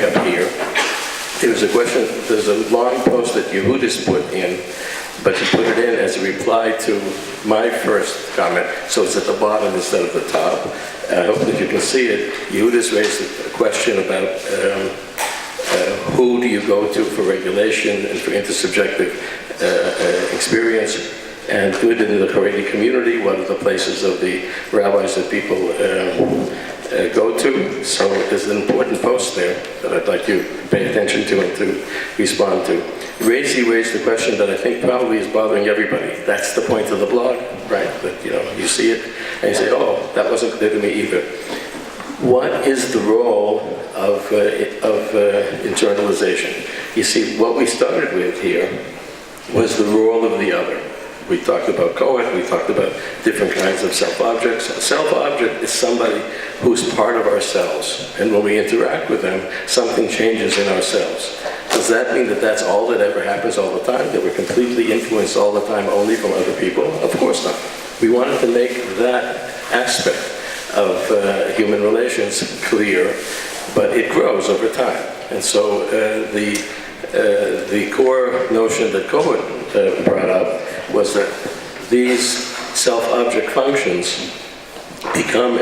up here. There's a question, there's a long post that Yehudis put in, but he put it in as a reply to my first comment, so it's at the bottom instead of the top. I hope that you can see it. Yehudis raised a question about who do you go to for regulation and for intersubjective experience, and within the Haredi community, what are the places of the rabbis that people go to? So there's an important post there that I'd like you to pay attention to and to respond to. Raisi raised the question that I think probably is bothering everybody. That's the point of the blog, right? That you see it and you say, oh, that wasn't clear to me either. What is the role of internalization? You see, what we started with here was the role of the other. We talked about Kohen, we talked about different kinds of self-objects. A self-object is somebody who's part of ourselves, and when we interact with them, something changes in ourselves. Does that mean that that's all that ever happens all the time, that we're completely influenced all the time only from other people? Of course not. We wanted to make that aspect of human relations clear, but it grows over time. And so the core notion that Cohen brought up was that these self-object functions become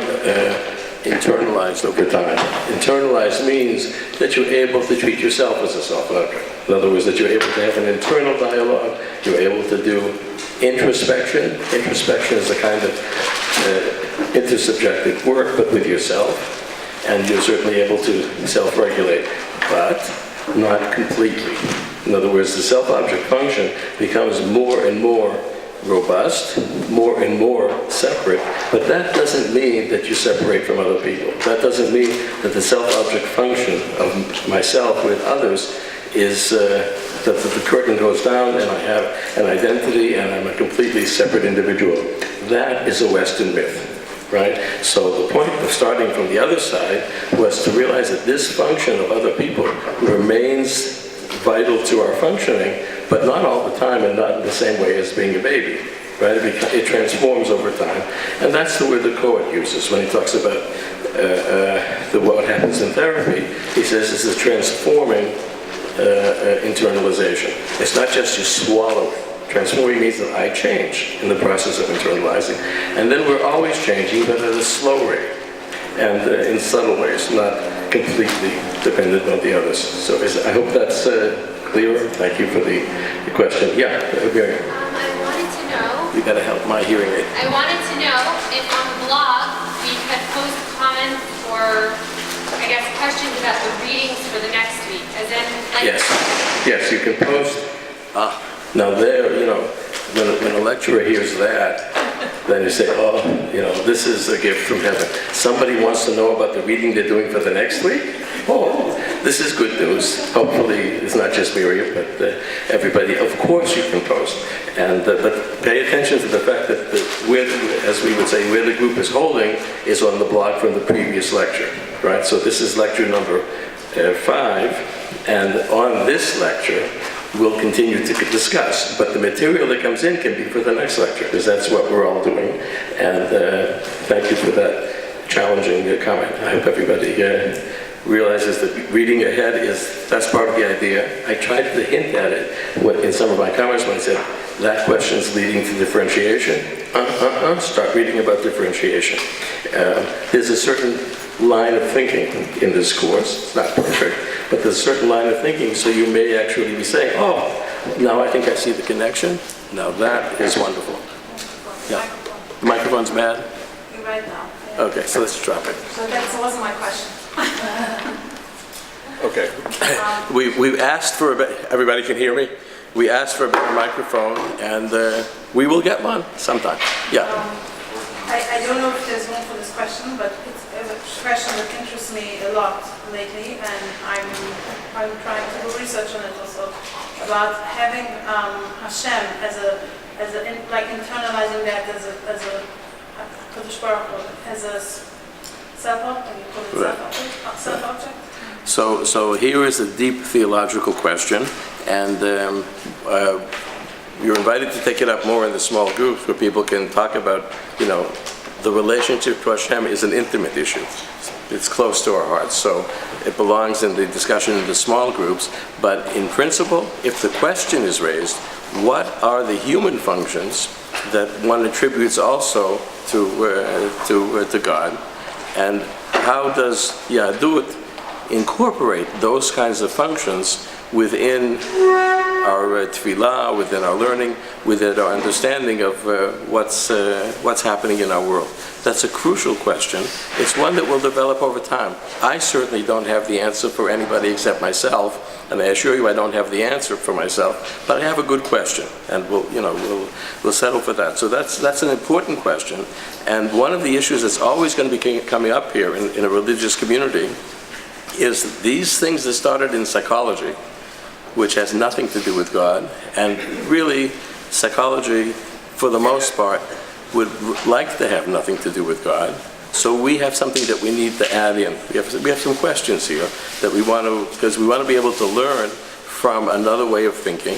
internalized over time. Internalized means that you're able to treat yourself as a self-object. In other words, that you're able to have an internal dialogue, you're able to do introspection. Introspection is a kind of intersubjective work, but with yourself, and you're certainly able to self-regulate, but not completely. In other words, the self-object function becomes more and more robust, more and more separate, but that doesn't mean that you separate from other people. That doesn't mean that the self-object function of myself with others is that the curtain goes down and I have an identity and I'm a completely separate individual. That is a Western myth, right? So the point of starting from the other side was to realize that this function of other people remains vital to our functioning, but not all the time and not in the same way as being a baby, right? It transforms over time. And that's the word the Cohen uses when he talks about what happens in therapy. He says it's a transforming internalization. It's not just you swallow it. Transforming means that I change in the process of internalizing. And then we're always changing, but at a slow rate and in subtle ways, not completely dependent on the others. So I hope that's clearer. Thank you for the question. Yeah, Mary. I wanted to know... You got to help my hearing aid. I wanted to know if on the blog we could post comments or, I guess, questions about the readings for the next week. As in, like... Yes, you can post. Now there, when a lecturer hears that, then you say, oh, this is a gift from heaven. Somebody wants to know about the reading they're doing for the next week? Oh, this is good news. Hopefully, it's not just Miriam, but everybody. Of course you can post. And but pay attention to the fact that as we would say, where the group is holding is on the blog from the previous lecture, right? So this is lecture number 5, and on this lecture, we'll continue to discuss, but the material that comes in can be for the next lecture, because that's what we're all doing. And thank you for that challenging comment. I hope everybody realizes that reading ahead that's part of the idea. I tried to hint at it in some of my comments when I said, that question's leading to differentiation. Start reading about differentiation. There's a certain line of thinking in this course. It's not perfect, but there's a certain line of thinking, so you may actually be saying, oh, now I think I see the connection. Now that is wonderful. Yeah. The microphone's bad? You're right now. Yeah. Okay, so let's drop it. So that wasn't my question. Okay. We've asked for everybody can hear me? We asked for a better microphone, and we will get one sometime. Yeah. I don't know if there's room for this question, but it's a question that interests me a lot lately, and I'm trying to do research on it also, about having Hashem like internalizing that as a Kodesh Baruch Hu, as a self-object. So here is a deep theological question, and you're invited to take it up more in the small groups where people can talk about, the relationship to Hashem is an intimate issue. It's close to our hearts, so it belongs in the discussion in the small groups. But in principle, if the question is raised, what are the human functions that one attributes also to God, and how does Yahadut incorporate those kinds of functions within our tefillah, within our learning, within our understanding of what's happening in our world? That's a crucial question. It's one that will develop over time. I certainly don't have the answer for anybody except myself, and I assure you I don't have the answer for myself, but I have a good question, and we'll settle for that. So that's an important question, and one of the issues that's always going to be coming up here in a religious community is these things that started in psychology, which has nothing to do with God, and really psychology, for the most part, would like to have nothing to do with God. So we have something that we need to add in. We have some questions here that we want to, because we want to be able to learn from another way of thinking,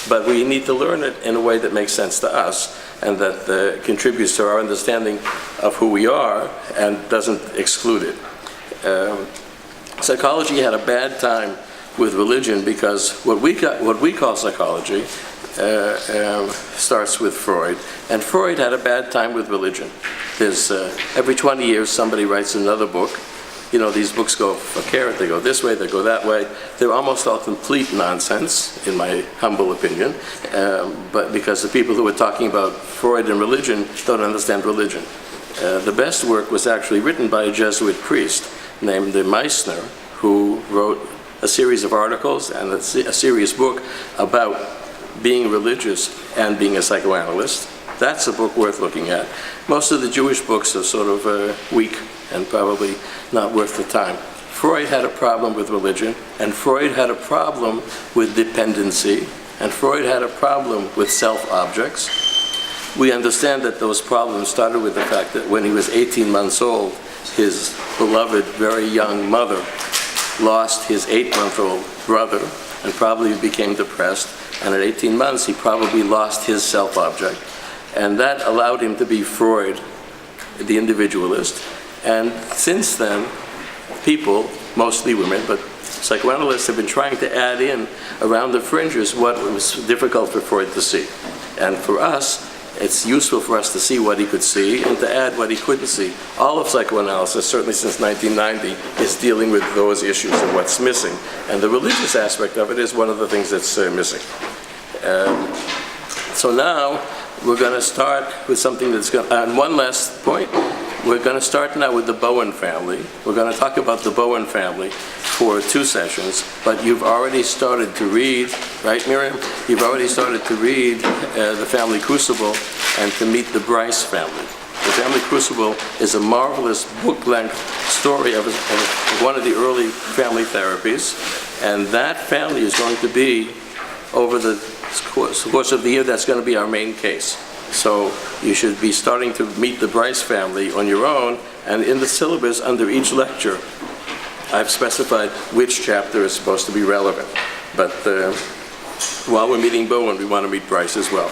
but we need to learn it in a way that makes sense to us and that contributes to our understanding of who we are and doesn't exclude it. Psychology had a bad time with religion because what we call psychology starts with Freud, and Freud had a bad time with religion. There's every 20 years somebody writes another book. You know, these books go for carrot, they go this way, they go that way. They're almost all complete nonsense, in my humble opinion, but because the people who are talking about Freud and religion don't understand religion. The best work was actually written by a Jesuit priest named Meissner, who wrote a series of articles and a serious book about being religious and being a psychoanalyst. That's a book worth looking at. Most of the Jewish books are sort of weak and probably not worth the time. Freud had a problem with religion, and Freud had a problem with dependency, and Freud had a problem with self-objects. We understand that those problems started with the fact that when he was 18 months old, his beloved, very young mother lost his 8-month-old brother and probably became depressed. And at 18 months, he probably lost his self-object. And that allowed him to be Freud, the individualist. And since then, people, mostly women, but psychoanalysts have been trying to add in around the fringes what was difficult for Freud to see. And for us, it's useful for us to see what he could see and to add what he couldn't see. All of psychoanalysis, certainly since 1990, is dealing with those issues and what's missing. And the religious aspect of it is one of the things that's missing. So now we're going to start with something that's going to, and one last point, we're going to start now with the Bowen family. We're going to talk about the Bowen family for 2 sessions, but you've already started to read, right, Miriam? You've already started to read The Family Crucible and to meet the Bryce family. The Family Crucible is a marvelous book-length story of one of the early family therapies, and that family is going to be, over the course of the year, that's going to be our main case. So you should be starting to meet the Bryce family on your own, and in the syllabus under each lecture, I've specified which chapter is supposed to be relevant. But while we're meeting Bowen, we want to meet Bryce as well.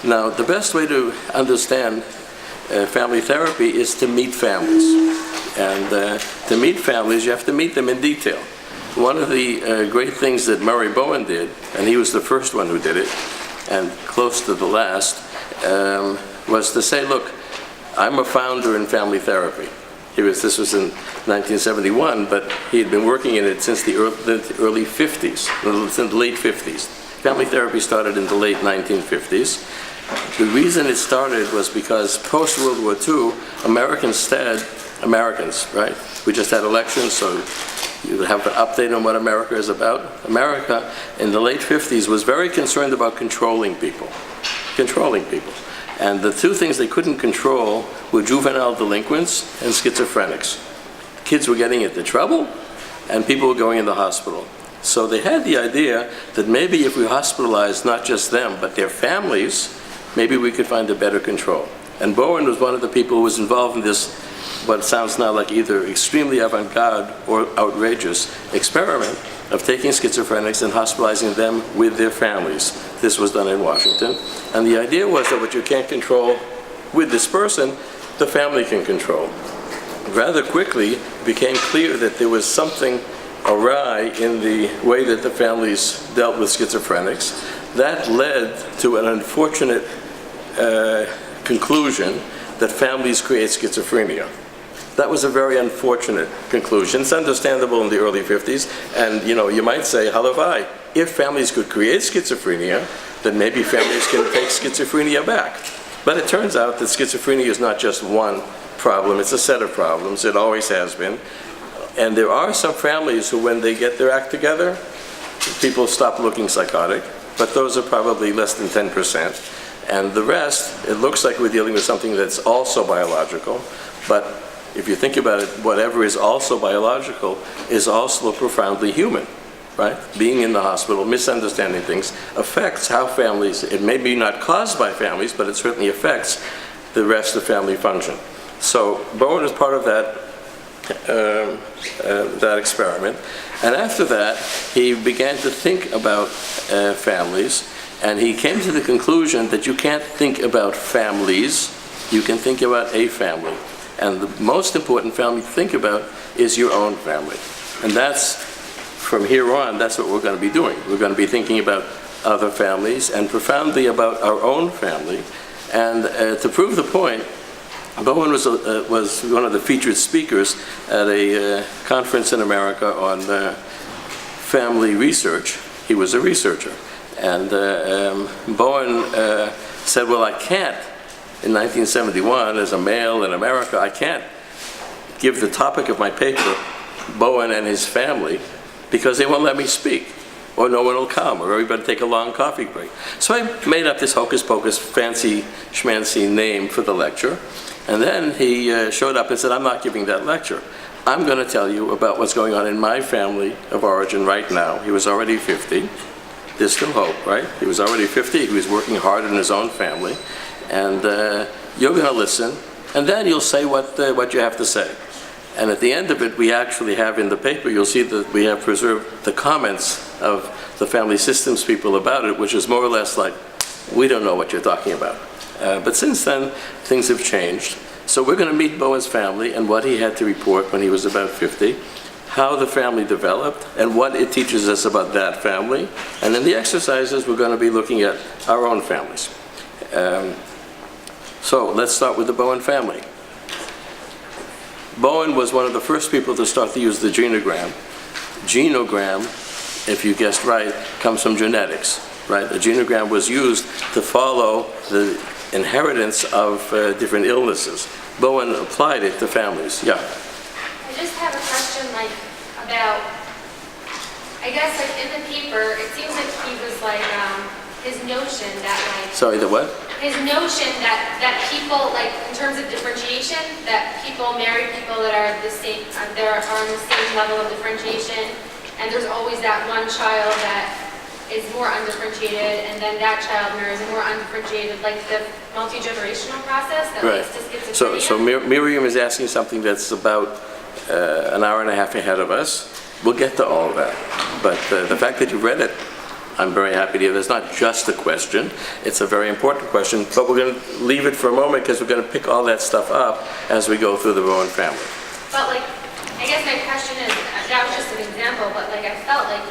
Now, the best way to understand family therapy is to meet families. And to meet families, you have to meet them in detail. One of the great things that Murray Bowen did, and he was the first one who did it, and close to the last, was to say, look, I'm a founder in family therapy. This was in 1971, but he had been working in it since the early 50s, since the late 50s. Family therapy started in the late 1950s. The reason it started was because post-World War II, Americans, right? We just had elections, so you have an update on what America is about. America in the late 50s was very concerned about controlling people. And the 2 things they couldn't control were juvenile delinquents and schizophrenics. Kids were getting into trouble, and people were going into hospital. So they had the idea that maybe if we hospitalized not just them, but their families, maybe we could find a better control. And Bowen was one of the people who was involved in this, what sounds now like either extremely avant-garde or outrageous experiment of taking schizophrenics and hospitalizing them with their families. This was done in Washington. And the idea was that what you can't control with this person, the family can control. Rather quickly, it became clear that there was something awry in the way that the families dealt with schizophrenics. That led to an unfortunate conclusion that families create schizophrenia. That was a very unfortunate conclusion. It's understandable in the early 50s, and you might say, halavai, if families could create schizophrenia, then maybe families can take schizophrenia back. But it turns out that schizophrenia is not just one problem, it's a set of problems. It always has been. And there are some families who, when they get their act together, people stop looking psychotic, but those are probably less than 10%. And the rest, it looks like we're dealing with something that's also biological, but if you think about it, whatever is also biological is also profoundly human, right? Being in the hospital, misunderstanding things, affects how families, it may be not caused by families, but it certainly affects the rest of family function. So Bowen is part of that experiment. And after that, he began to think about families, and he came to the conclusion that you can't think about families, you can think about a family. And the most important family to think about is your own family. And that's, from here on, that's what we're going to be doing. We're going to be thinking about other families and profoundly about our own family. And to prove the point, Bowen was one of the featured speakers at a conference in America on family research. He was a researcher. And Bowen said, well, I can't, in 1971, as a male in America, I can't give the topic of my paper, Bowen and his family, because they won't let me speak, or no one will come, or everybody take a long coffee break. So I made up this hocus-pocus, fancy schmancy name for the lecture, and then he showed up and said, I'm not giving that lecture. I'm going to tell you about what's going on in my family of origin right now. He was already 50. There's still hope, right? He was already 50. He was working hard in his own family. And you're going to listen, and then you'll say what you have to say. And at the end of it, we actually have in the paper, you'll see that we have preserved the comments of the family systems people about it, which is more or less like, we don't know what you're talking about. But since then, things have changed. So we're going to meet Bowen's family and what he had to report when he was about 50, how the family developed, and what it teaches us about that family. And in the exercises, we're going to be looking at our own families. So let's start with the Bowen family. Bowen was one of the first people to start to use the genogram. Genogram, if you guessed right, comes from genetics, right? The genogram was used to follow the inheritance of different illnesses. Bowen applied it to families. Yeah. I just have a question, about, I guess, in the paper, it seems like he was his notion that Sorry, the what? His notion that people, in terms of differentiation, that people marry people that are the same, are on the same level of differentiation, and there's always that one child that is more undifferentiated, and then that child marries a more undifferentiated, like the multi-generational process that leads to schizophrenia. So Miriam is asking something that's about an hour and a half ahead of us. We'll get to all of that. But the fact that you read it, I'm very happy to hear. There's not just a question. It's a very important question. But we're going to leave it for a moment because we're going to pick all that stuff up as we go through the Bowen family. But I guess my question is, that was just an example, but I felt like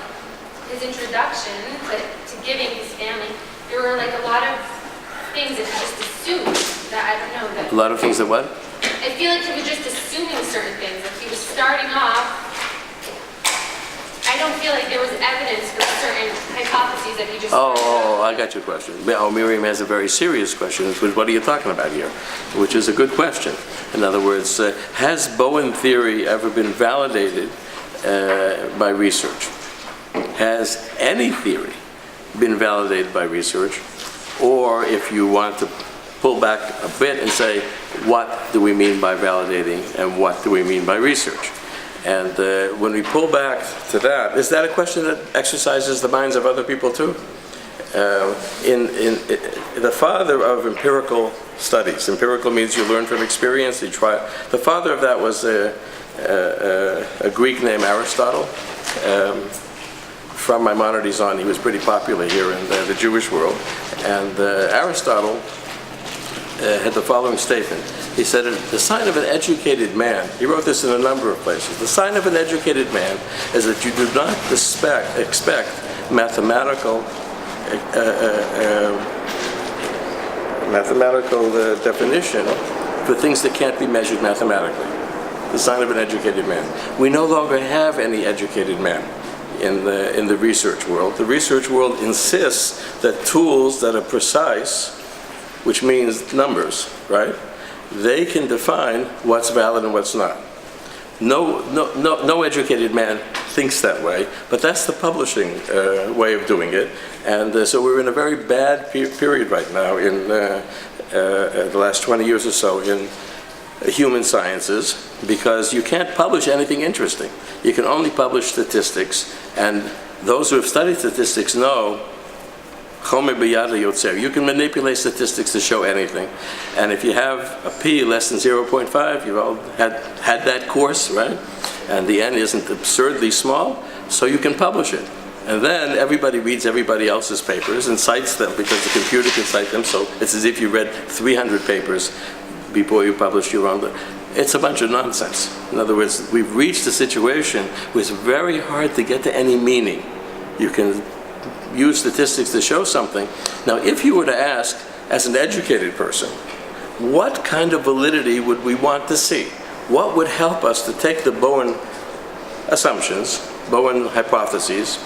his introduction to giving his family, there were a lot of things that he just assumed that, I don't know. That a lot of things that what? I feel like he was just assuming certain things. Like he was starting off, I don't feel like there was evidence for certain hypotheses that he just... I got your question. Miriam has a very serious question, which is, what are you talking about here? Which is a good question. In other words, has Bowen theory ever been validated by research? Has any theory been validated by research? Or if you want to pull back a bit and say, what do we mean by validating and what do we mean by research? And when we pull back to that, is that a question that exercises the minds of other people too? The father of empirical studies, empirical means you learn from experience, you try. The father of that was a Greek named Aristotle. From Maimonides on, he was pretty popular here in the Jewish world. And Aristotle had the following statement. He said, the sign of an educated man, he wrote this in a number of places, the sign of an educated man is that you do not expect mathematical definition for things that can't be measured mathematically. The sign of an educated man. We no longer have any educated men in the research world. The research world insists that tools that are precise, which means numbers, right? They can define what's valid and what's not. No educated man thinks that way, but that's the publishing way of doing it. And so we're in a very bad period right now in the last 20 years or so in human sciences, because you can't publish anything interesting. You can only publish statistics, and those who have studied statistics know Chomer b'yada yotzer. You can manipulate statistics to show anything, and if you have a p less than 0.5, you've all had that course, right? And the n isn't absurdly small, so you can publish it. And then everybody reads everybody else's papers and cites them because the computer can cite them, so it's as if you read 300 papers before you publish your own. It's a bunch of nonsense. In other words, we've reached a situation where it's very hard to get to any meaning. You can use statistics to show something. Now, if you were to ask, as an educated person, what kind of validity would we want to see? What would help us to take the Bowen assumptions, Bowen hypotheses,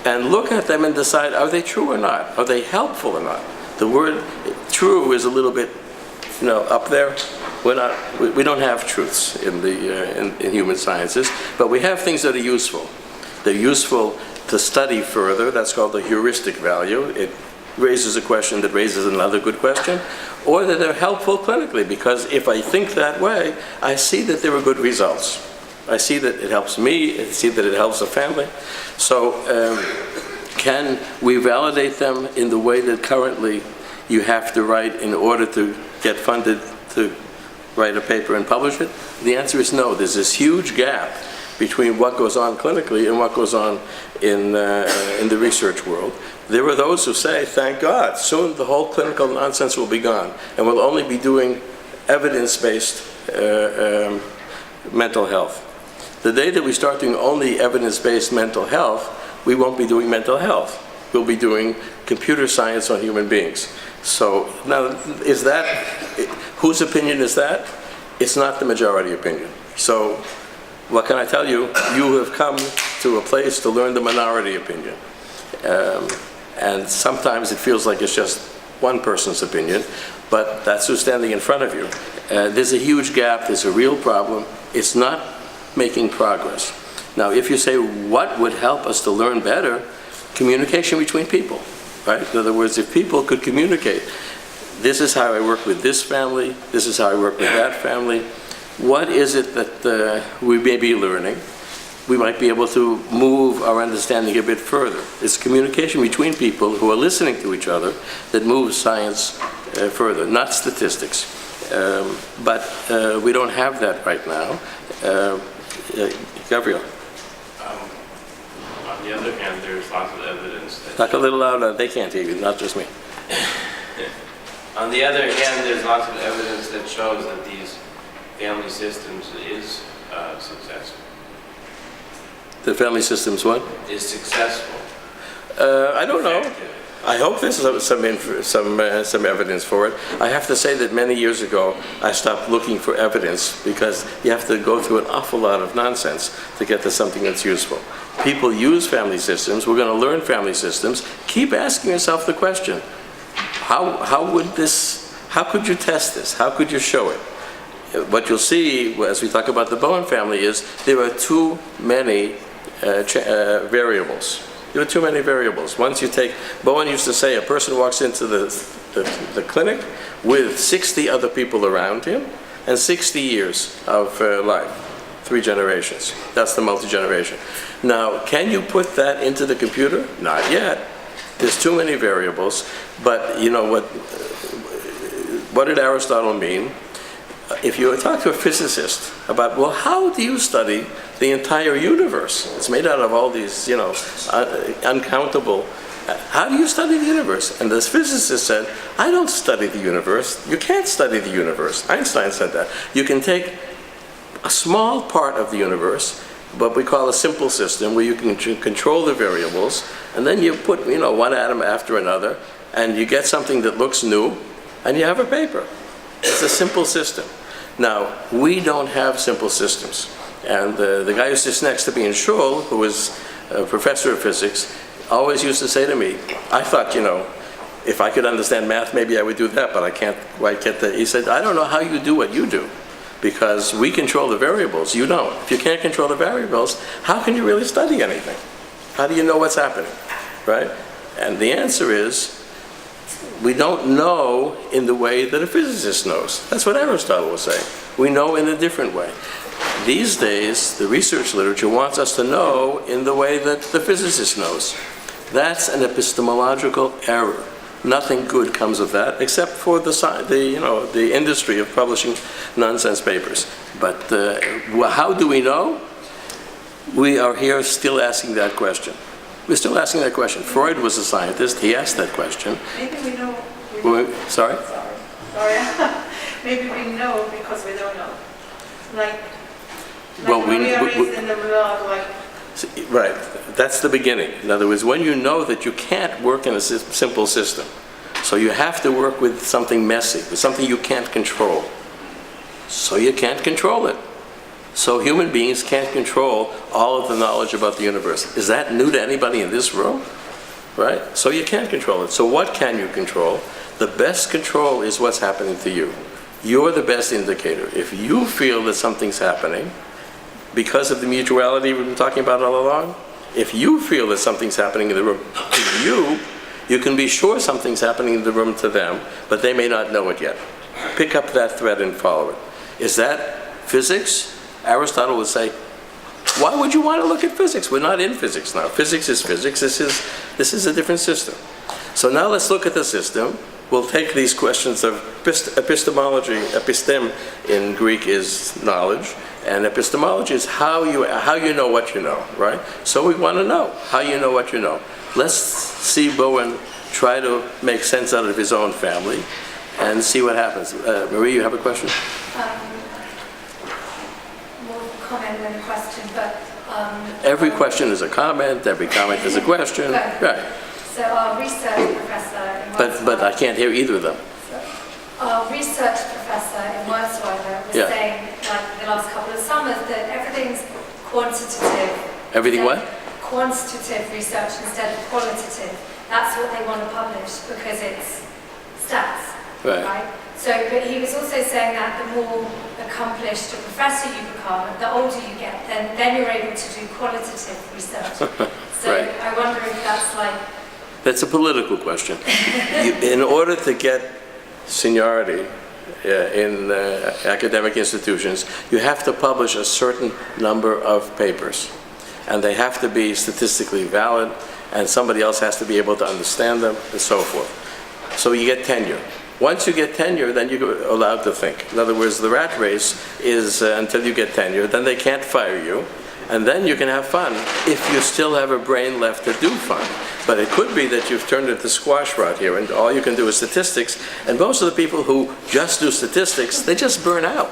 and look at them and decide, are they true or not? Are they helpful or not? The word true is a little bit, up there. We don't have truths in human sciences, but we have things that are useful. They're useful to study further. That's called the heuristic value. It raises a question that raises another good question, or that they're helpful clinically, because if I think that way, I see that there are good results. I see that it helps me, I see that it helps the family. So can we validate them in the way that currently you have to write in order to get funded to write a paper and publish it? The answer is no. There's this huge gap between what goes on clinically and what goes on in the research world. There are those who say, thank God, soon the whole clinical nonsense will be gone, and we'll only be doing evidence-based mental health. The day that we start doing only evidence-based mental health, we won't be doing mental health. We'll be doing computer science on human beings. So now, whose opinion is that? It's not the majority opinion. So what can I tell you? You have come to a place to learn the minority opinion. And sometimes it feels like it's just one person's opinion, but that's who's standing in front of you. There's a huge gap, there's a real problem. It's not making progress. Now, if you say, what would help us to learn better? Communication between people, right? In other words, if people could communicate, this is how I work with this family, this is how I work with that family, what is it that we may be learning? We might be able to move our understanding a bit further. It's communication between people who are listening to each other that moves science further, not statistics. But we don't have that right now. Gabriel. On the other hand, there's lots of evidence that... Talk a little louder, they can't hear you, not just me. On the other hand, there's lots of evidence that shows that these family systems is successful. The family systems what? Is successful. I don't know. Effective. I hope there's some evidence for it. I have to say that many years ago, I stopped looking for evidence because you have to go through an awful lot of nonsense to get to something that's useful. People use family systems. We're going to learn family systems. Keep asking yourself the question, how could you test this? How could you show it? What you'll see as we talk about the Bowen family is there are too many variables. There are too many variables. Once you take, Bowen used to say, a person walks into the clinic with 60 other people around him and 60 years of life, 3 generations. That's the multi-generation. Now, can you put that into the computer? Not yet. There's too many variables. But you know what did Aristotle mean? If you talk to a physicist about, well, how do you study the entire universe? It's made out of all these, uncountable How do you study the universe? And this physicist said, I don't study the universe. You can't study the universe. Einstein said that. You can take a small part of the universe, what we call a simple system, where you can control the variables, and then you put, one atom after another, and you get something that looks new, and you have a paper. It's a simple system. Now, we don't have simple systems. And the guy who sits next to me in Shul, who is a professor of physics, always used to say to me, I thought, if I could understand math, maybe I would do that, but I can't quite get that. He said, I don't know how you do what you do, because we control the variables. You don't. If you can't control the variables, how can you really study anything? How do you know what's happening, right? And the answer is, we don't know in the way that a physicist knows. That's what Aristotle was saying. We know in a different way. These days, the research literature wants us to know in the way that the physicist knows. That's an epistemological error. Nothing good comes of that, except for the industry of publishing nonsense papers. But how do we know? We are here still asking that question. We're still asking that question. Freud was a scientist. He asked that question. Maybe we know. Sorry? Sorry. Maybe we know because we don't know. Like Well, when we are raised in the world, right. That's the beginning. In other words, when you know that you can't work in a simple system, so you have to work with something messy, with something you can't control. So you can't control it. So human beings can't control all of the knowledge about the universe. Is that new to anybody in this room? Right? So you can't control it. So what can you control? The best control is what's happening to you. You're the best indicator. If you feel that something's happening, because of the mutuality we've been talking about all along, if you feel that something's happening in the room to you, you can be sure something's happening in the room to them, but they may not know it yet. Pick up that thread and follow it. Is that physics? Aristotle would say, why would you want to look at physics? We're not in physics now. Physics is physics. This is a different system. So now let's look at the system. We'll take these questions of epistemology. Epistem in Greek is knowledge, and epistemology is how you know what you know, right? So we want to know how you know what you know. Let's see Bowen try to make sense out of his own family and see what happens. Marie, you have a question? More comment than a question, but... Every question is a comment, every comment is a question. Right. So our research professor in But I can't hear either of them. Our research professor in Wordsweiler was saying, like the last couple of summers, that everything's quantitative. Everything what? Quantitative research instead of qualitative. That's what they want to publish because it's stats, right? So, but he was also saying that the more accomplished a professor you become, the older you get, then you're able to do qualitative research. So Right. I wonder if that's like... That's a political question. In order to get seniority in academic institutions, you have to publish a certain number of papers. And they have to be statistically valid, and somebody else has to be able to understand them, and so forth. So you get tenure. Once you get tenure, then you're allowed to think. In other words, the rat race is until you get tenure, then they can't fire you, and then you can have fun if you still have a brain left to do fun. But it could be that you've turned into squash right here, and all you can do is statistics, and most of the people who just do statistics, they just burn out.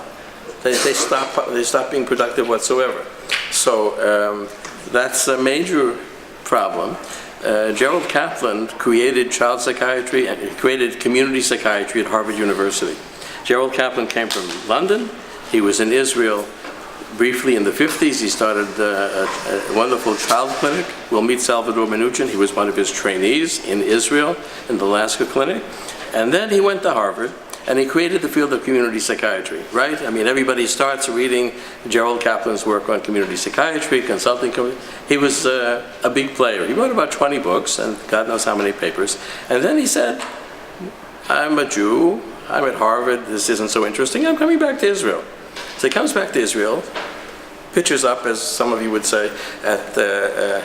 They stop being productive whatsoever. So that's a major problem. Gerald Kaplan created child psychiatry and created community psychiatry at Harvard University. Gerald Kaplan came from London. He was in Israel briefly in the 50s. He started a wonderful child clinic. We'll meet Salvador Minuchin. He was one of his trainees in Israel, in the Alaska clinic. And then he went to Harvard, and he created the field of community psychiatry, right? I mean, everybody starts reading Gerald Kaplan's work on community psychiatry, consulting. He was a big player. He wrote about 20 books and God knows how many papers. And then he said, I'm a Jew, I'm at Harvard, this isn't so interesting, I'm coming back to Israel. So he comes back to Israel, pitches up, as some of you would say, at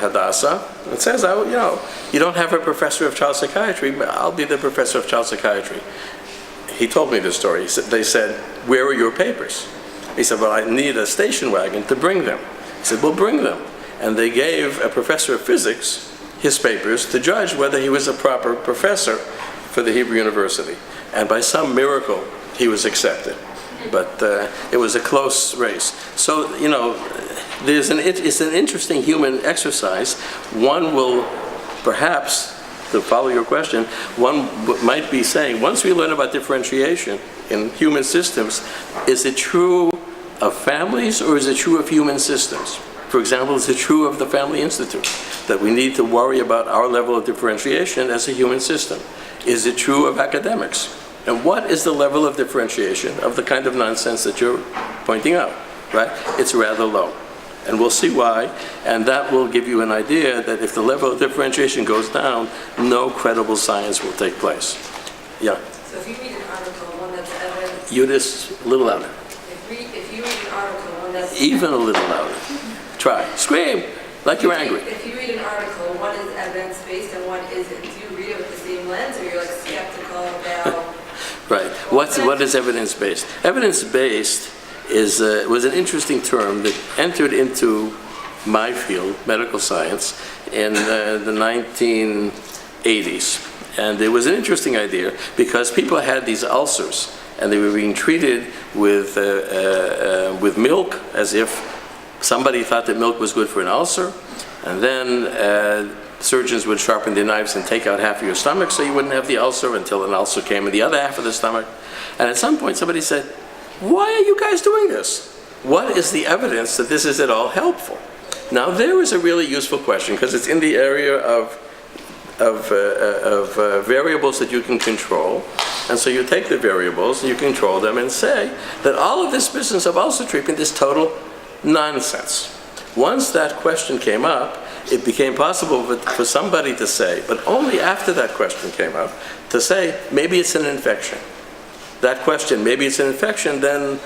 Hadassah, and says, you don't have a professor of child psychiatry, but I'll be the professor of child psychiatry. He told me this story. They said, where are your papers? He said, well, I need a station wagon to bring them. He said, well, bring them. And they gave a professor of physics his papers to judge whether he was a proper professor for the Hebrew University. And by some miracle, he was accepted. But it was a close race. So, you know, it's an interesting human exercise. One will perhaps, to follow your question, one might be saying, once we learn about differentiation in human systems, is it true of families or is it true of human systems? For example, is it true of the Family Institute that we need to worry about our level of differentiation as a human system? Is it true of academics? And what is the level of differentiation of the kind of nonsense that you're pointing out, right? It's rather low. And we'll see why, and that will give you an idea that if the level of differentiation goes down, no credible science will take place. Yeah? So if you read an article, one that's evidence... You just a little louder. If you read an article, one that's... Even a little louder. Try. Scream like you're angry. If you read an article, one is evidence-based and one isn't. Do you read it with the same lens, or you're like skeptical about... Right. What is evidence-based? Evidence-based was an interesting term that entered into my field, medical science, in the 1980s. And it was an interesting idea because people had these ulcers and they were being treated with milk as if somebody thought that milk was good for an ulcer. And then surgeons would sharpen their knives and take out half of your stomach so you wouldn't have the ulcer until an ulcer came in the other half of the stomach. And at some point somebody said, why are you guys doing this? What is the evidence that this is at all helpful? Now there is a really useful question because it's in the area of variables that you can control. And so you take the variables and you control them and say that all of this business of ulcer treatment is total nonsense. Once that question came up, it became possible for somebody to say, but only after that question came up, to say, maybe it's an infection. That question, maybe it's an infection, then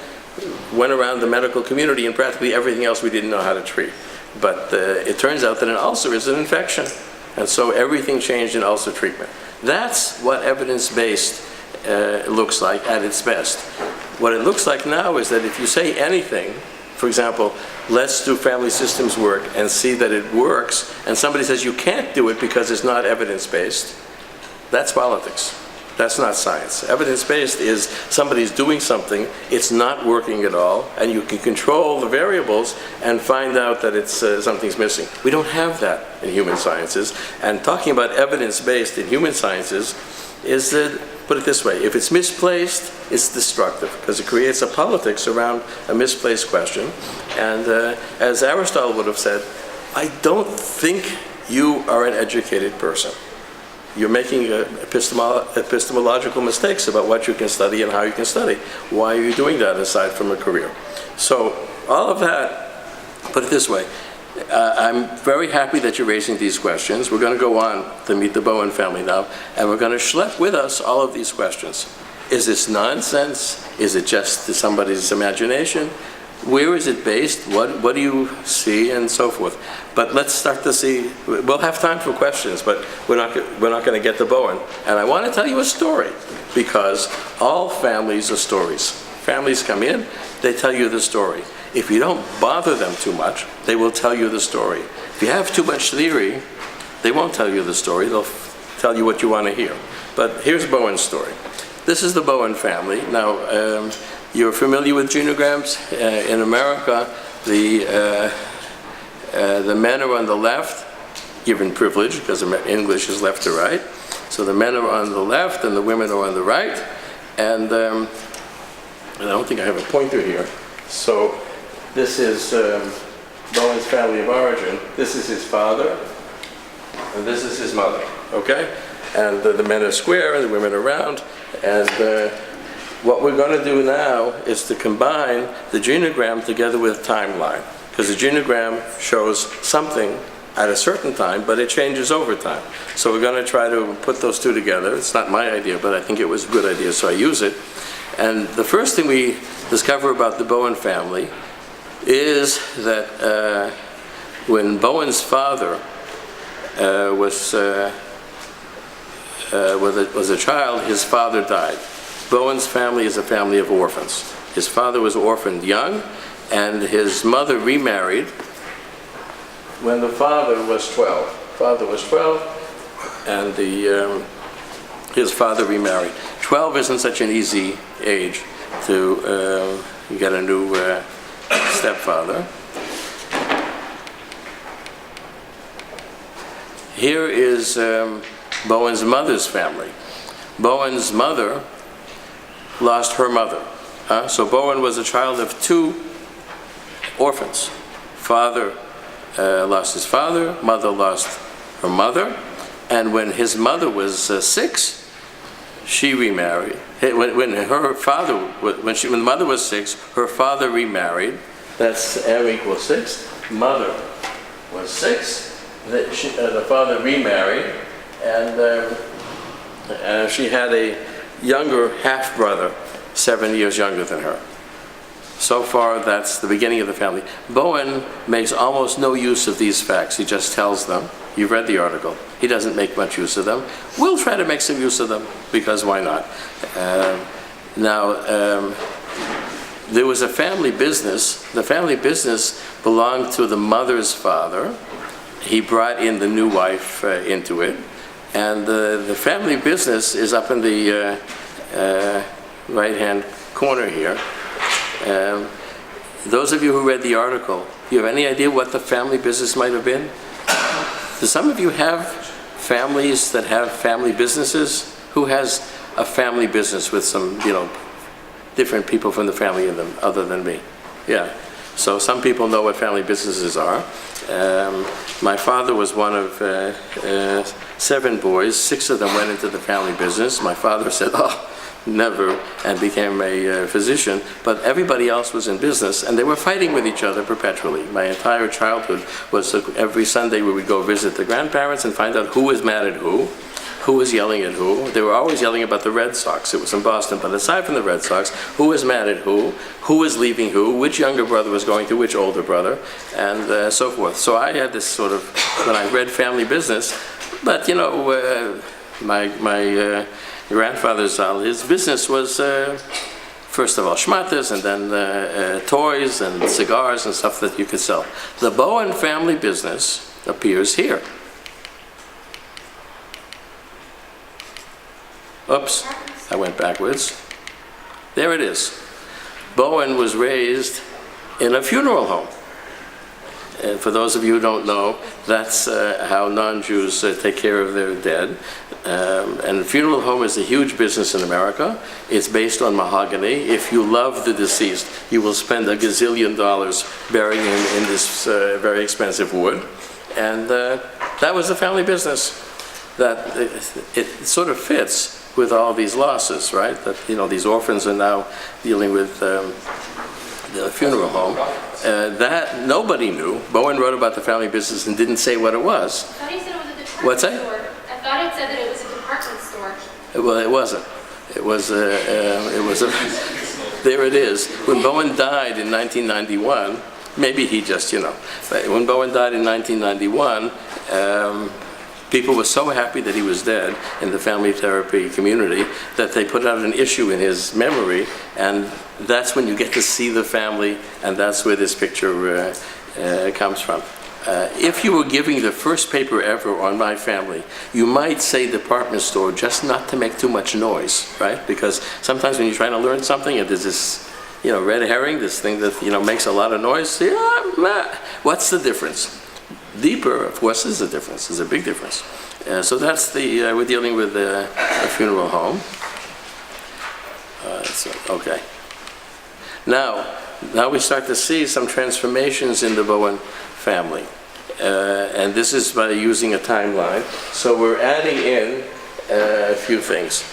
went around the medical community and practically everything else we didn't know how to treat. But it turns out that an ulcer is an infection. And so everything changed in ulcer treatment. That's what evidence-based looks like at its best. What it looks like now is that if you say anything, for example, let's do family systems work and see that it works, and somebody says you can't do it because it's not evidence-based, that's politics. That's not science. Evidence-based is somebody's doing something, it's not working at all, and you can control the variables and find out that it's something's missing. We don't have that in human sciences, and talking about evidence-based in human sciences is that, put it this way, if it's misplaced, it's destructive because it creates a politics around a misplaced question. And as Aristotle would have said, I don't think you are an educated person. You're making epistemological mistakes about what you can study and how you can study. Why are you doing that aside from a career? So all of that, put it this way, I'm very happy that you're raising these questions. We're going to go on to meet the Bowen family now, and we're going to schlep with us all of these questions. Is this nonsense? Is it just somebody's imagination? Where is it based? What do you see? And so forth. But let's start to see. We'll have time for questions, but we're not going to get to Bowen. And I want to tell you a story, because all families are stories. Families come in, they tell you the story. If you don't bother them too much, they will tell you the story. If you have too much theory, they won't tell you the story. They'll tell you what you want to hear. But here's Bowen's story. This is the Bowen family. Now, you're familiar with genograms. In America, the men are on the left, given privilege, because English is left to right. So the men are on the left and the women are on the right. And I don't think I have a pointer here. So this is Bowen's family of origin. This is his father, and this is his mother, okay? And the men are square and the women are round. And what we're going to do now is to combine the genogram together with timeline, because the genogram shows something at a certain time, but it changes over time. So we're going to try to put those two together. It's not my idea, but I think it was a good idea, so I use it. And the first thing we discover about the Bowen family is that when Bowen's father was a child, his father died. Bowen's family is a family of orphans. His father was orphaned young, and his mother remarried when the father was 12. father was 12, and his father remarried. 12 isn't such an easy age to get a new stepfather. Here is Bowen's mother's family. Bowen's mother lost her mother. So Bowen was a child of 2 orphans. Father lost his father, mother lost her mother, and when his mother was 6, she remarried. When the mother was 6, her father remarried. That's M equals 6. Mother was 6. The father remarried, and she had a younger half-brother, 7 years younger than her. So far, that's the beginning of the family. Bowen makes almost no use of these facts. He just tells them. You've read the article. He doesn't make much use of them. We'll try to make some use of them, because why not? There was a family business. The family business belonged to the mother's father. He brought in the new wife into it. And the family business is up in the right-hand corner here. Those of you who read the article, do you have any idea what the family business might have been? Do some of you have families that have family businesses? Who has a family business with some, different people from the family in them other than me? Yeah. So some people know what family businesses are. My father was one of 7 boys. 6 of them went into the family business. My father said, never, and became a physician. But everybody else was in business, and they were fighting with each other perpetually. My entire childhood was every Sunday we would go visit the grandparents and find out who was mad at who was yelling at who. They were always yelling about the Red Sox. It was in Boston, but aside from the Red Sox, who was mad at who was leaving who, which younger brother was going to which older brother, and so forth. So I had this sort of, when I read family business, but my grandfather's, his business was, first of all, schmatters, and then toys and cigars and stuff that you could sell. The Bowen family business appears here. Oops, I went backwards. There it is. Bowen was raised in a funeral home. And for those of you who don't know, that's how non-Jews take care of their dead. And a funeral home is a huge business in America. It's based on mahogany. If you love the deceased, you will spend $1 gazillion burying him in this very expensive wood. And that was the family business. That it sort of fits with all these losses, right? That these orphans are now dealing with the funeral home. That nobody knew. Bowen wrote about the family business and didn't say what it was. I thought he said it was a department What's that? store. I thought it said that it was a department store. Well, it wasn't. It was a. There it is. When Bowen died in 1991, maybe he just, but when Bowen died in 1991. People were so happy that he was dead in the family therapy community that they put out an issue in his memory, and that's when you get to see the family, and that's where this picture comes from. If you were giving the first paper ever on my family, you might say department store just not to make too much noise, right? Because sometimes when you're trying to learn something and there's this, red herring, this thing that, makes a lot of noise, what's the difference? Deeper, of course, is a difference. There's a big difference. So that's we're dealing with a funeral home. Okay. Now we start to see some transformations in the Bowen family. And this is by using a timeline. So we're adding in a few things.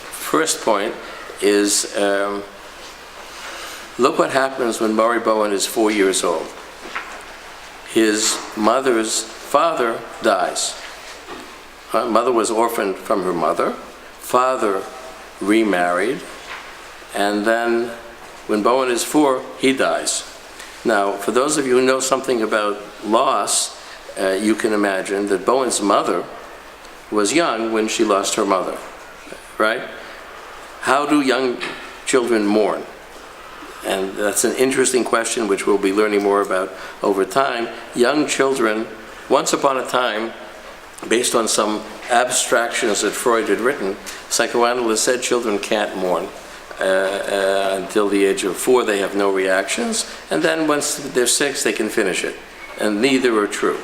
First point is, look what happens when Murray Bowen is 4 years old. His mother's father dies. Mother was orphaned from her mother. Father remarried. And then when Bowen is 4, he dies. Now, for those of you who know something about loss, you can imagine that Bowen's mother was young when she lost her mother, right? How do young children mourn? And that's an interesting question which we'll be learning more about over time. Young children once upon a time, based on some abstractions that Freud had written, psychoanalysts said children can't mourn. Until the age of 4, they have no reactions, and then once they're 6, they can finish it. And neither are true.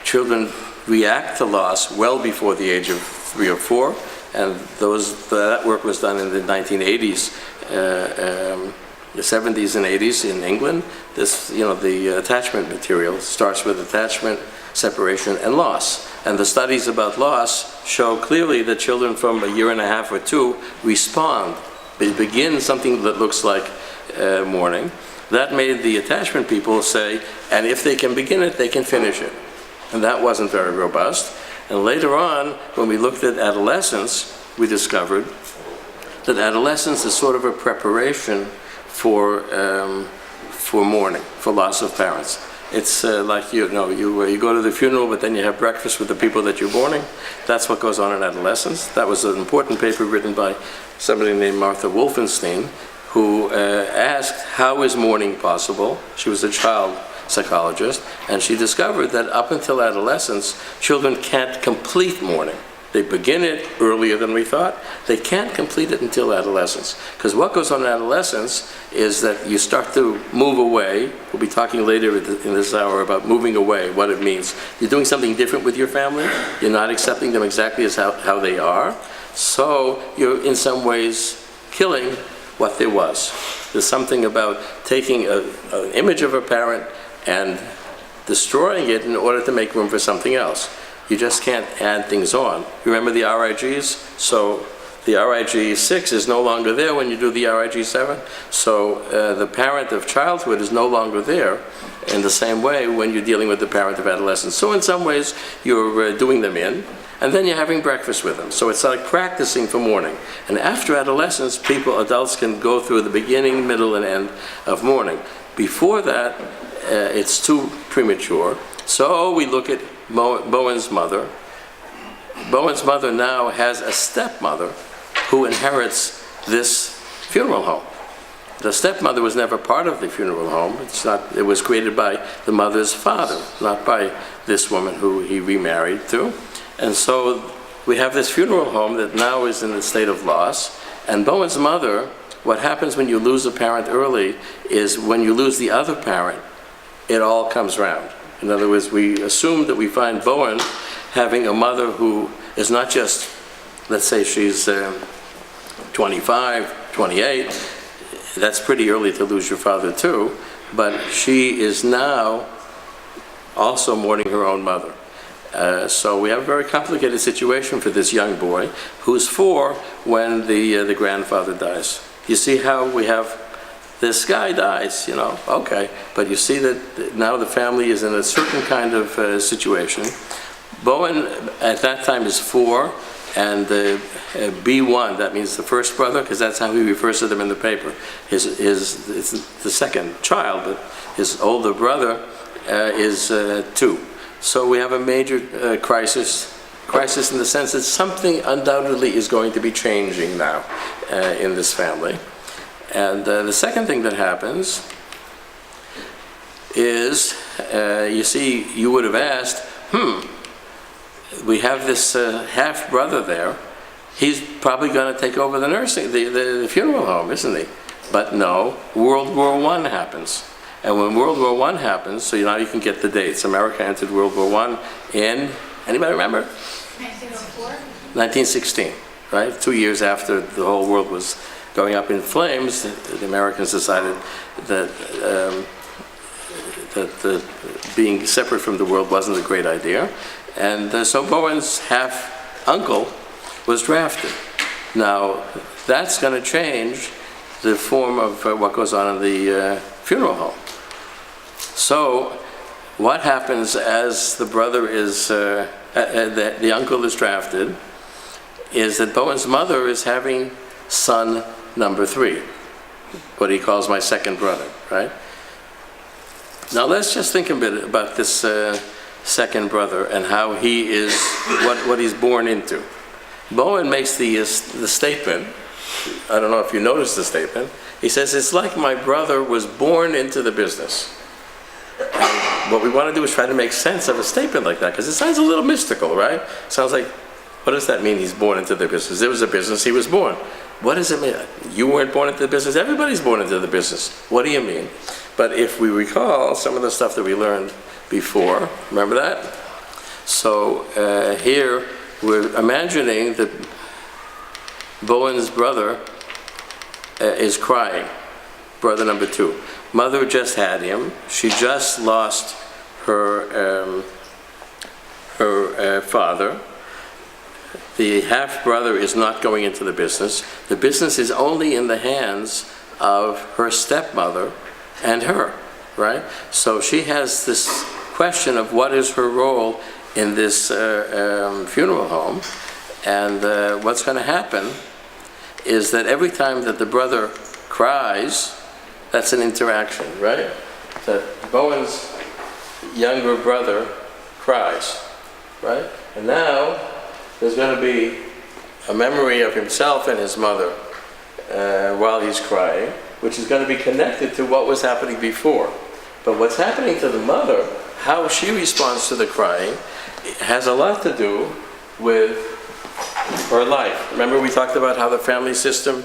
Children react to loss well before the age of 3 or 4, and that work was done in the 1980s, the 70s and 80s in England. The attachment material starts with attachment, separation, and loss. And the studies about loss show clearly that children from 1.5 years or 2 respond. They begin something that looks like mourning. That made the attachment people say, and if they can begin it, they can finish it. And that wasn't very robust. And later on, when we looked at adolescence, we discovered that adolescence is sort of a preparation for mourning, for loss of parents. It's like, you go to the funeral, but then you have breakfast with the people that you're mourning. That's what goes on in adolescence. That was an important paper written by somebody named Martha Wolfenstein, who asked, how is mourning possible? She was a child psychologist, and she discovered that up until adolescence, children can't complete mourning. They begin it earlier than we thought. They can't complete it until adolescence. Because what goes on in adolescence is that you start to move away. We'll be talking later in this hour about moving away, what it means. You're doing something different with your family. You're not accepting them exactly as how they are. So you're in some ways killing what there was. There's something about taking an image of a parent and destroying it in order to make room for something else. You just can't add things on. You remember the RIGs? So the RIG 6 is no longer there when you do the RIG 7. So the parent of childhood is no longer there in the same way when you're dealing with the parent of adolescence. So in some ways, you're doing them in, and then you're having breakfast with them. So it's like practicing for mourning. And after adolescence, adults can go through the beginning, middle, and end of mourning. Before that, it's too premature. So we look at Bowen's mother. Bowen's mother now has a stepmother who inherits this funeral home. The stepmother was never part of the funeral home. It was created by the mother's father, not by this woman who he remarried to. And so we have this funeral home that now is in a state of loss. And Bowen's mother, what happens when you lose a parent early is when you lose the other parent, it all comes round. In other words, we assume that we find Bowen having a mother who is not just, let's say she's 25, 28, that's pretty early to lose your father too, but she is now also mourning her own mother. So we have a very complicated situation for this young boy who's 4 when the grandfather dies. You see how we have this guy dies, okay. But you see that now the family is in a certain kind of situation. Bowen at that time is 4, and B1, that means the first brother, because that's how he refers to them in the paper. It's the second child, but his older brother is 2. So we have a major crisis in the sense that something undoubtedly is going to be changing now in this family. And the second thing that happens is, you would have asked, we have this half-brother there. He's probably going to take over the nursing, the funeral home, isn't he? But no, World War I happens. And when World War I happens, so now you can get the dates. America entered World War I in, anybody remember? 1904? 1916, right? 2 years after the whole world was going up in flames, the Americans decided that being separate from the world wasn't a great idea. And so Bowen's half-uncle was drafted. Now, that's going to change the form of what goes on in the funeral home. So what happens as the brother is, the uncle is drafted, is that Bowen's mother is having son number 3, what he calls my second brother, right? Now let's just think a bit about this second brother and how he is, what he's born into. Bowen makes the statement, I don't know if you noticed the statement, he says, it's like my brother was born into the business. And what we want to do is try to make sense of a statement like that, because it sounds a little mystical, right? Sounds like, what does that mean, he's born into the business? There was a business, he was born. What does it mean? You weren't born into the business, everybody's born into the business. What do you mean? But if we recall some of the stuff that we learned before, remember that? So here we're imagining that Bowen's brother is crying, brother number 2. Mother just had him. She just lost her father. The half-brother is not going into the business. The business is only in the hands of her stepmother and her, right? So she has this question of what is her role in this funeral home. And what's going to happen is that every time that the brother cries, that's an interaction, right? That Bowen's younger brother cries, right? And now there's going to be a memory of himself and his mother while he's crying, which is going to be connected to what was happening before. But what's happening to the mother, how she responds to the crying, has a lot to do with her life. Remember we talked about how the family system,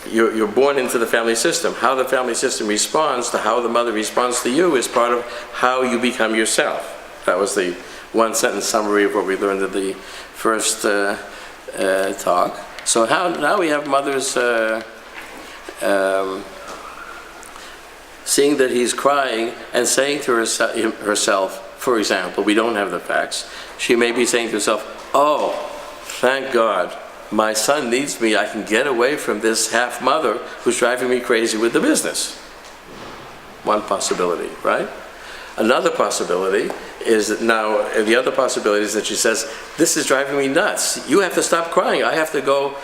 you're born into the family system. How the family system responds to how the mother responds to you is part of how you become yourself. That was the one-sentence summary of what we learned at the first talk. So now we have mothers seeing that he's crying and saying to herself, for example, we don't have the facts, she may be saying to herself, oh, thank God, my son needs me, I can get away from this half-mother who's driving me crazy with the business. One possibility, right? Another possibility is that now, the other possibility is that she says, this is driving me nuts. You have to stop crying. I have to go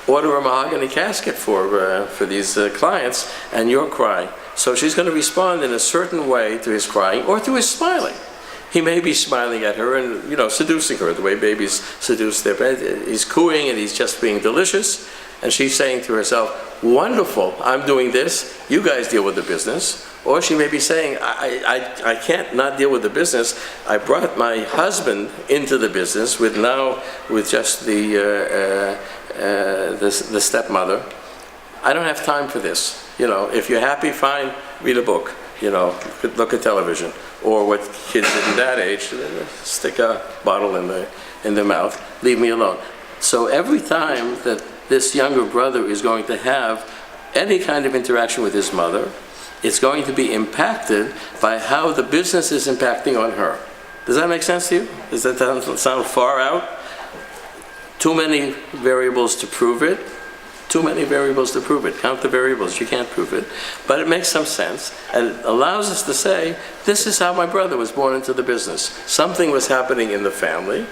order a mahogany casket for these clients, and you're crying. So she's going to respond in a certain way to his crying or to his smiling. He may be smiling at her and, seducing her the way babies seduce their parents. He's cooing and he's just being delicious. And she's saying to herself, wonderful, I'm doing this. You guys deal with the business. Or she may be saying, I can't not deal with the business. I brought my husband into the business with just the stepmother. I don't have time for this. If you're happy, fine, read a book. Look at television. Or what kids did in that age, stick a bottle in their mouth, leave me alone. So every time that this younger brother is going to have any kind of interaction with his mother, it's going to be impacted by how the business is impacting on her. Does that make sense to you? Does that sound far out? Too many variables to prove it. Too many variables to prove it. Count the variables, you can't prove it. But it makes some sense, and it allows us to say, this is how my brother was born into the business. Something was happening in the family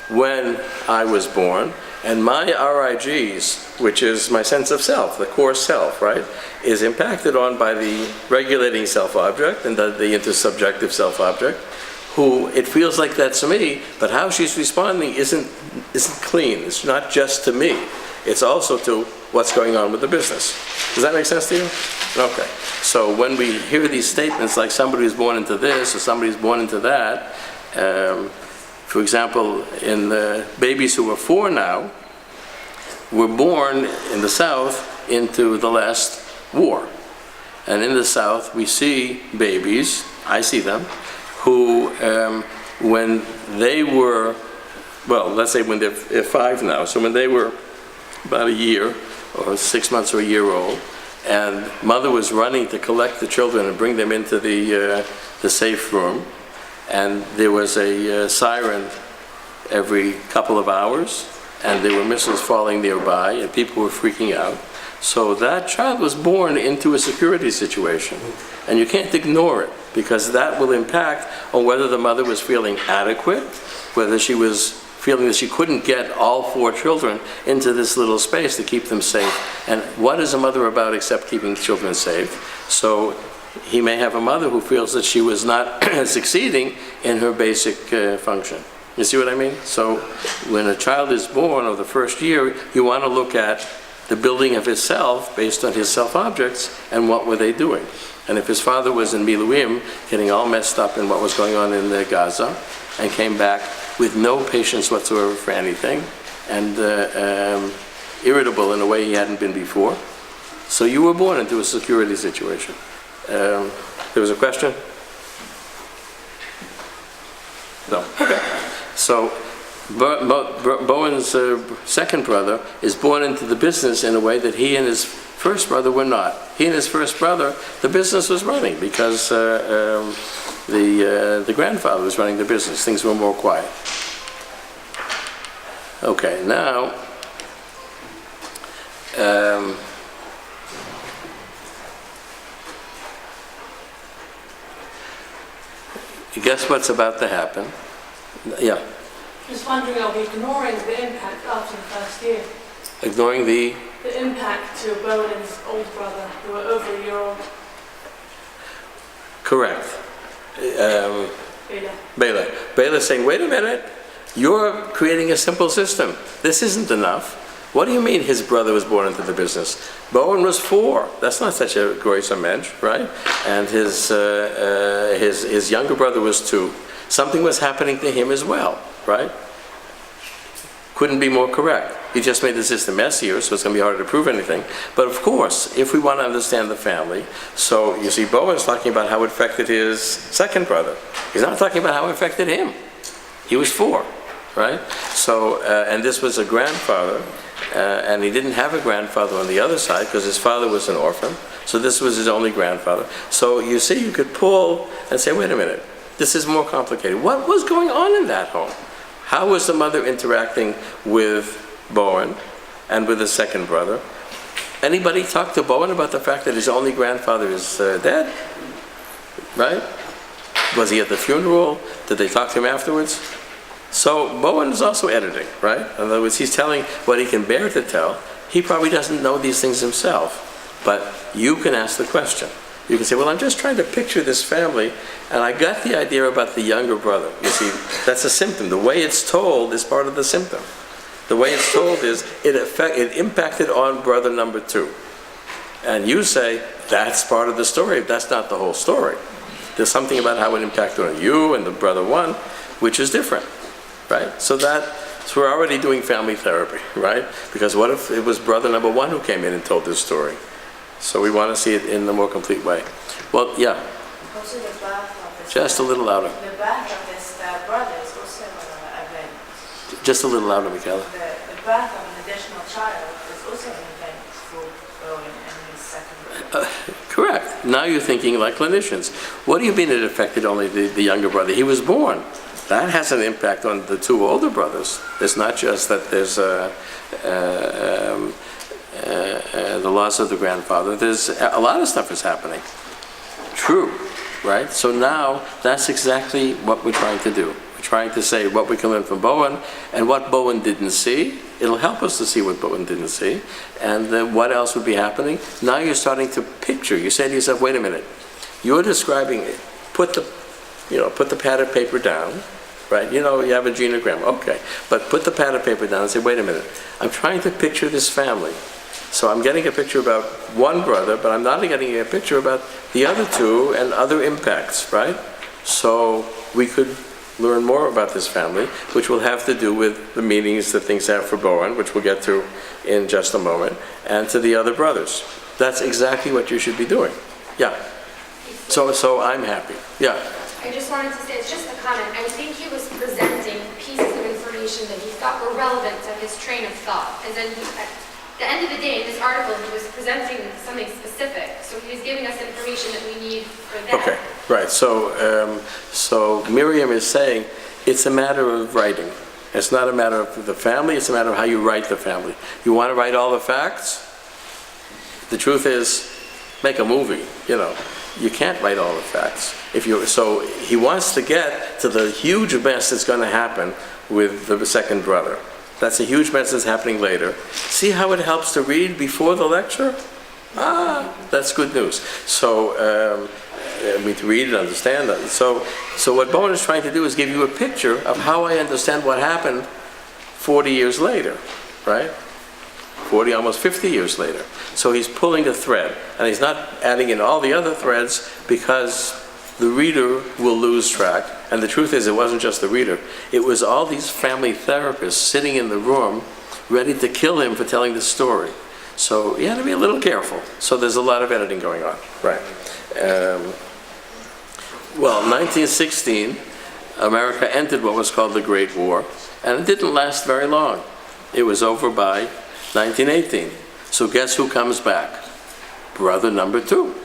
when I was born, and my RIGs, which is my sense of self, the core self, right, is impacted on by the regulating self-object and the intersubjective self-object, who it feels like that's me, but how she's responding isn't clean. It's not just to me. It's also to what's going on with the business. Does that make sense to you? Okay. So when we hear these statements like somebody's born into this or somebody's born into that, for example, in the babies who are 4 now, were born in the South into the last war. And in the South, we see babies, I see them, who, when they were, well, let's say when they're 5 now, so when they were about a year, or 6 months or a year old, and mother was running to collect the children and bring them into the safe room, and there was a siren every couple of hours, and there were missiles falling nearby, and people were freaking out. So that child was born into a security situation, and you can't ignore it, because that will impact on whether the mother was feeling adequate, whether she was feeling that she couldn't get all 4 children into this little space to keep them safe. And what is a mother about except keeping children safe? So he may have a mother who feels that she was not succeeding in her basic function. You see what I mean? So when a child is born, or the first year, you want to look at the building of his self based on his self-objects and what were they doing. And if his father was in Miluim, getting all messed up in what was going on in Gaza, and came back with no patience whatsoever for anything, and irritable in a way he hadn't been before, so you were born into a security situation. There was a question? No. Okay. So Bowen's second brother is born into the business in a way that he and his first brother were not. He and his first brother, the business was running because the grandfather was running the business. Things were more quiet. Okay, now guess what's about to happen? Yeah. Just wondering, are we ignoring the impact after the first year? Ignoring the impact to Bowen and his old brother, who were over a year old? Correct. Bela. Bela's saying, wait a minute, you're creating a simple system. This isn't enough. What do you mean his brother was born into the business? Bowen was 4. That's not such a gruesome mensch, right? And his younger brother was 2. Something was happening to him as well, right? Couldn't be more correct. You just made the system messier, so it's going to be harder to prove anything. But of course, if we want to understand the family, so you see Bowen's talking about how it affected his second brother. He's not talking about how it affected him. He was 4, right? So, and this was a grandfather, and he didn't have a grandfather on the other side because his father was an orphan. So this was his only grandfather. So you see, you could pull and say, wait a minute, this is more complicated. What was going on in that home? How was the mother interacting with Bowen and with his second brother? Anybody talk to Bowen about the fact that his only grandfather is dead? Right? Was he at the funeral? Did they talk to him afterwards? So Bowen is also editing, right? In other words, he's telling what he can bear to tell. He probably doesn't know these things himself. But you can ask the question. You can say, well, I'm just trying to picture this family, and I got the idea about the younger brother. You see, that's a symptom. The way it's told is part of the symptom. The way it's told is it impacted on brother number 2. And you say, that's part of the story. That's not the whole story. There's something about how it impacted on you and the brother 1, which is different, right? So we're already doing family therapy, right? Because what if it was brother number 1 who came in and told this story? So we want to see it in the more complete way. Well, yeah. Also the birth of this. Just a little louder. The birth of this brother is also an event. Just a little louder, Michaela. The birth of an additional child is also an event for Bowen and his second brother. Correct. Now you're thinking like clinicians. What do you mean it affected only the younger brother? He was born. That has an impact on the 2 older brothers. It's not just that there's the loss of the grandfather. There's a lot of stuff is happening. True, right? So now that's exactly what we're trying to do. We're trying to say what we can learn from Bowen and what Bowen didn't see. It'll help us to see what Bowen didn't see. And then what else would be happening? Now you're starting to picture. You say to yourself, wait a minute. You're describing it. Put the pad of paper down, right? You have a genogram. Okay. But put the pad of paper down and say, wait a minute. I'm trying to picture this family. So I'm getting a picture about one brother, but I'm not getting a picture about the other 2 and other impacts, right? So we could learn more about this family, which will have to do with the meanings that things have for Bowen, which we'll get to in just a moment, and to the other brothers. That's exactly what you should be doing. Yeah. So I'm happy. Yeah. I just wanted to say, it's just a comment. I think he was presenting pieces of information that he thought were relevant to his train of thought. And then at the end of the day, in this article, he was presenting something specific. So he was giving us information that we need for that. Okay, right. So Miriam is saying it's a matter of writing. It's not a matter of the family, it's a matter of how you write the family. You want to write all the facts? The truth is, make a movie, You can't write all the facts. So he wants to get to the huge mess that's going to happen with the second brother. That's a huge mess that's happening later. See how it helps to read before the lecture? That's good news. So, to read and understand that. So what Bowen is trying to do is give you a picture of how I understand what happened 40 years later, right? 40, almost 50 years later. So he's pulling a thread, and he's not adding in all the other threads because the reader will lose track. And the truth is, it wasn't just the reader. It was all these family therapists sitting in the room ready to kill him for telling the story. So you had to be a little careful. So there's a lot of editing going on. Right. Well, 1916, America entered what was called the Great War, and it didn't last very long. It was over by 1918. So guess who comes back? Brother number 2.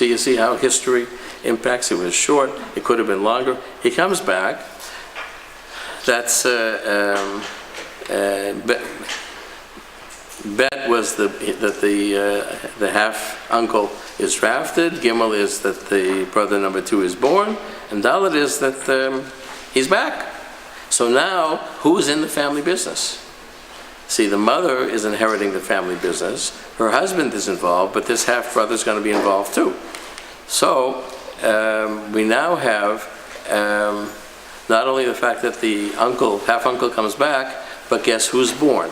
You see how history impacts? It was short. It could have been longer. He comes back. That's Bet was that the half uncle is drafted. Gimel is that the brother number 2 is born, and Dalet is that he's back. So now, who's in the family business? See, the mother is inheriting the family business. Her husband is involved, but this half brother is going to be involved too. So we now have not only the fact that the half uncle comes back, but guess who's born?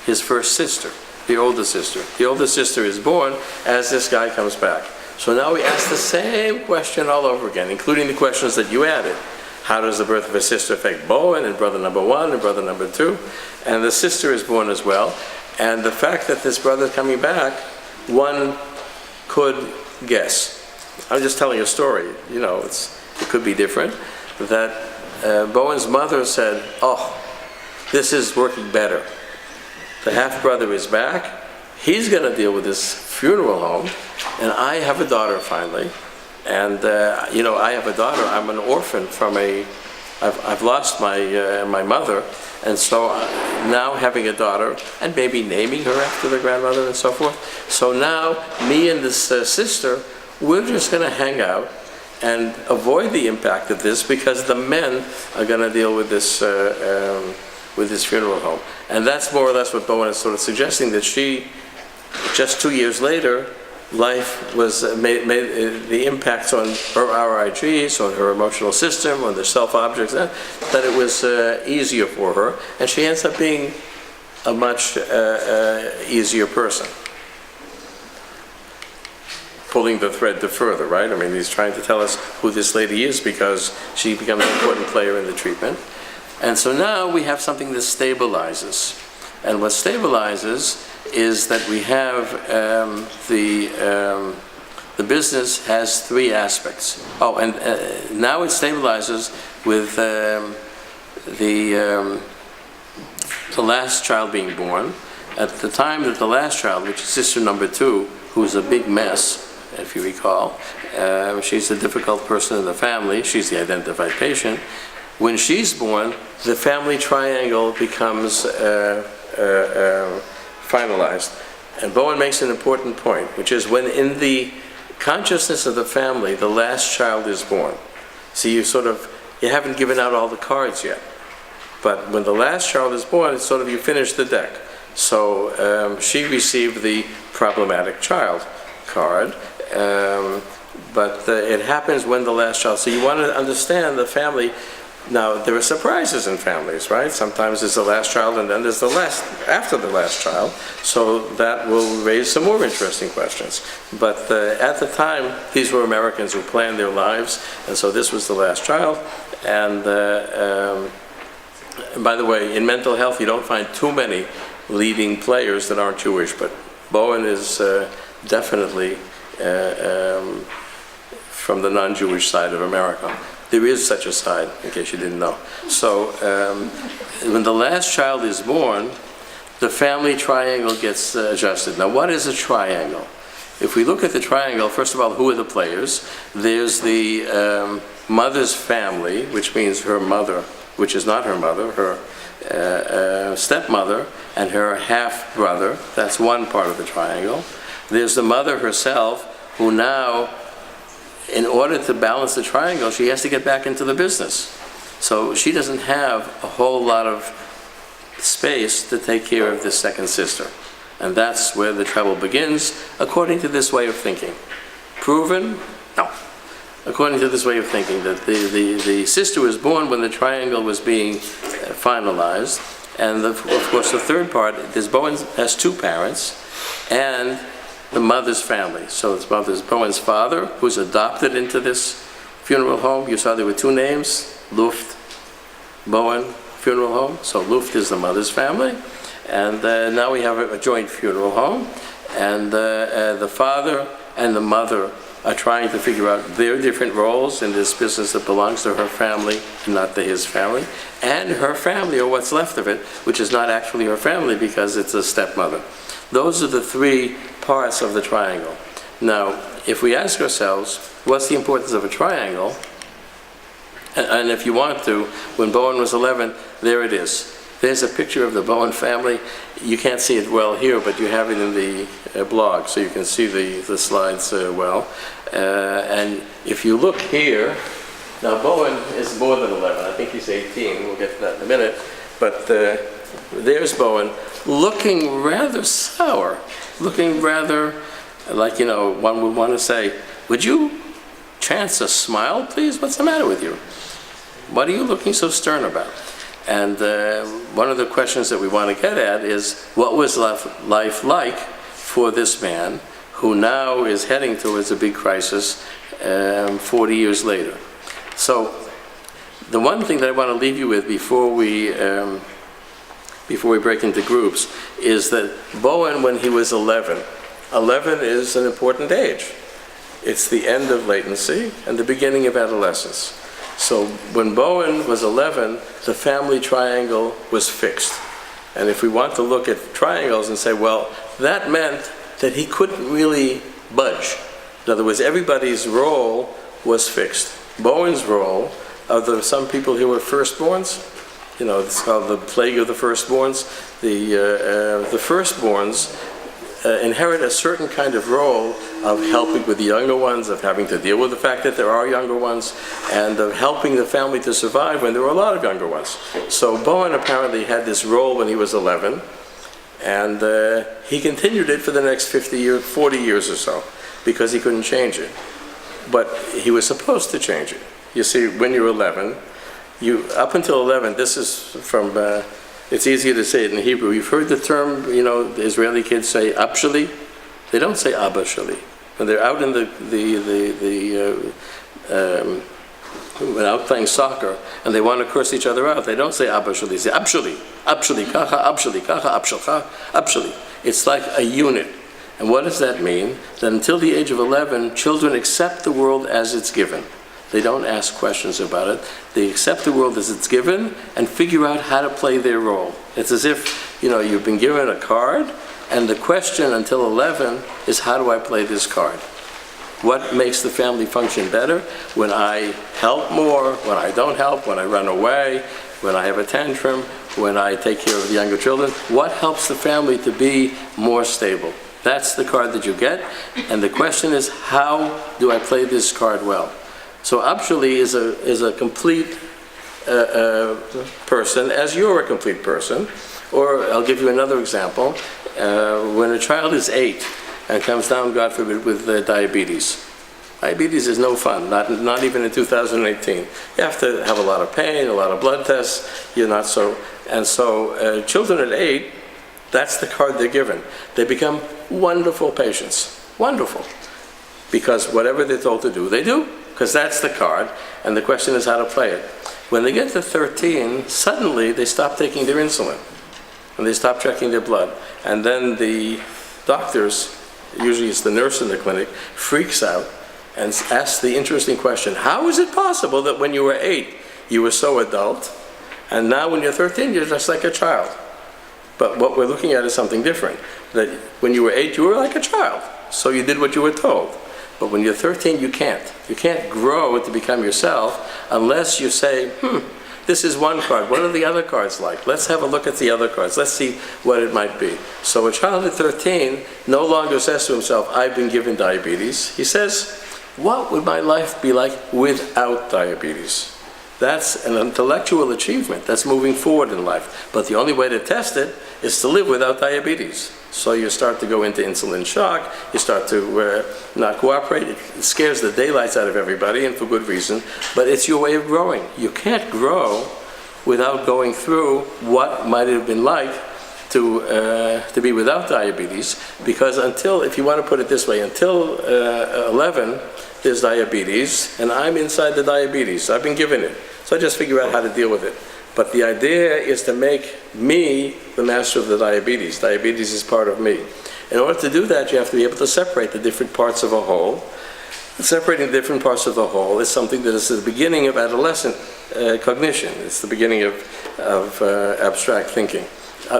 His first sister, the older sister. The older sister is born as this guy comes back. So now we ask the same question all over again, including the questions that you added. How does the birth of a sister affect Bowen and brother number 1 and brother number 2? And the sister is born as well. And the fact that this brother is coming back, one could guess. I'm just telling a story. You know, it could be different. That Bowen's mother said, "Oh, this is working better. The half-brother is back. He's going to deal with this funeral home, and I have a daughter finally. And I have a daughter. I'm an orphan from I've lost my mother, and so now having a daughter and maybe naming her after the grandmother and so forth. So now me and this sister, we're just going to hang out and avoid the impact of this because the men are going to deal with this funeral home." And that's more or less what Bowen is sort of suggesting, that she, just 2 years later, life was made the impacts on her RIGs, on her emotional system, on the self-objects, that it was easier for her, and she ends up being a much easier person. Pulling the thread to further, right? I mean, he's trying to tell us who this lady is because she becomes an important player in the treatment. And so now we have something that stabilizes. And what stabilizes is that we have the business has 3 aspects. Oh, and now it stabilizes with the last child being born. At the time that the last child, which is sister number 2, who's a big mess, if you recall, she's a difficult person in the family. She's the identified patient. When she's born, the family triangle becomes finalized. And Bowen makes an important point, which is when in the consciousness of the family, the last child is born. See, you haven't given out all the cards yet. But when the last child is born, it's sort of you finish the deck. So she received the problematic child card. But it happens when the last child. So you want to understand the family. Now, there are surprises in families, right? Sometimes there's the last child and then there's the last, after the last child. So that will raise some more interesting questions. But at the time, these were Americans who planned their lives, and so this was the last child. And by the way, in mental health, you don't find too many leading players that aren't Jewish, but Bowen is definitely from the non-Jewish side of America. There is such a side, in case you didn't know. So when the last child is born, the family triangle gets adjusted. Now, what is a triangle? If we look at the triangle, first of all, who are the players? There's the mother's family, which means her mother, which is not her mother, her stepmother, and her half-brother. That's one part of the triangle. There's the mother herself, who now, in order to balance the triangle, she has to get back into the business. So she doesn't have a whole lot of space to take care of this second sister. And that's where the trouble begins, according to this way of thinking. Proven? No. According to this way of thinking, that the sister was born when the triangle was being finalized, And of course, the third part, Bowen has two parents, and the mother's family. So it's Bowen's father, who's adopted into this funeral home. You saw there were two names, Luft, Bowen Funeral Home. So Luft is the mother's family. And now we have a joint funeral home. And the father and the mother are trying to figure out their different roles in this business that belongs to her family, not to his family, and her family, or what's left of it, which is not actually her family because it's a stepmother. Those are the three parts of the triangle. Now, if we ask ourselves, what's the importance of a triangle? And if you want to, when Bowen was 11, there it is. There's a picture of the Bowen family. You can't see it well here, but you have it in the blog, so you can see the slides well. And if you look here, now Bowen is more than 11. I think he's 18. We'll get to that in a minute. But there's Bowen, looking rather sour, looking rather like, you know, one would want to say, would you chance a smile, please? What's the matter with you? What are you looking so stern about? And one of the questions that we want to get at is, what was life like for this man who now is heading towards a big crisis 40 years later? So the one thing that I want to leave you with before we break into groups is that Bowen, when he was 11 is an important age. It's the end of latency and the beginning of adolescence. So when Bowen was 11, the family triangle was fixed. And if we want to look at triangles and say, well, that meant that he couldn't really budge. In other words, everybody's role was fixed. Bowen's role, there some people who were firstborns, you know, it's called the plague of the firstborns. The firstborns inherit a certain kind of role of helping with the younger ones, of having to deal with the fact that there are younger ones, and of helping the family to survive when there were a lot of younger ones. So Bowen apparently had this role when he was 11, and he continued it for the next 40 years or so, because he couldn't change it. But he was supposed to change it. You see, when you're 11, up until 11, this is from... it's easier to say it in Hebrew. You've heard the term, you know, the Israeli kids say "abshali." They don't say "abba shali." When they're out in out playing soccer and they want to curse each other out, they don't say "abba shali." They say "abshali, abshali, kacha, abshali, kacha, abshalcha, abshali." It's like a unit. And what does that mean? That until the age of 11, children accept the world as it's given. They don't ask questions about it. They accept the world as it's given and figure out how to play their role. It's as if, you know, you've been given a card, and the question until 11 is, how do I play this card? What makes the family function better? When I help more, when I don't help, when I run away, when I have a tantrum, when I take care of the younger children. What helps the family to be more stable? That's the card that you get. And the question is, how do I play this card well? So Abshali is a complete person, as you're a complete person. Or I'll give you another example. When a child is 8 and comes down, God forbid, with diabetes. Diabetes is no fun, not even in 2018. You have to have a lot of pain, a lot of blood tests. You're not so... And so children at 8, that's the card they're given. They become wonderful patients. Wonderful. Because whatever they're told to do, they do. Because that's the card, and the question is how to play it. When they get to 13, suddenly they stop taking their insulin, and they stop checking their blood. And then the doctors, usually it's the nurse in the clinic, freaks out and asks the interesting question, how is it possible that when you were 8, you were so adult, and now when you're 13, you're just like a child? But what we're looking at is something different. That when you were 8, you were like a child, so you did what you were told. But when you're 13, you can't. You can't grow to become yourself unless you say, this is one card. What are the other cards like? Let's have a look at the other cards. Let's see what it might be. So a child at 13 no longer says to himself, I've been given diabetes. He says, what would my life be like without diabetes? That's an intellectual achievement. That's moving forward in life. But the only way to test it is to live without diabetes. So you start to go into insulin shock, you start to not cooperate. It scares the daylights out of everybody, and for good reason, but it's your way of growing. You can't grow without going through what might have been like to be without diabetes, because until, if you want to put it this way, until 11, there's diabetes, and I'm inside the diabetes. I've been given it. So I just figure out how to deal with it. But the idea is to make me the master of the diabetes. Diabetes is part of me. In order to do that, you have to be able to separate the different parts of a whole. Separating the different parts of the whole is something that is the beginning of adolescent cognition. It's the beginning of abstract thinking.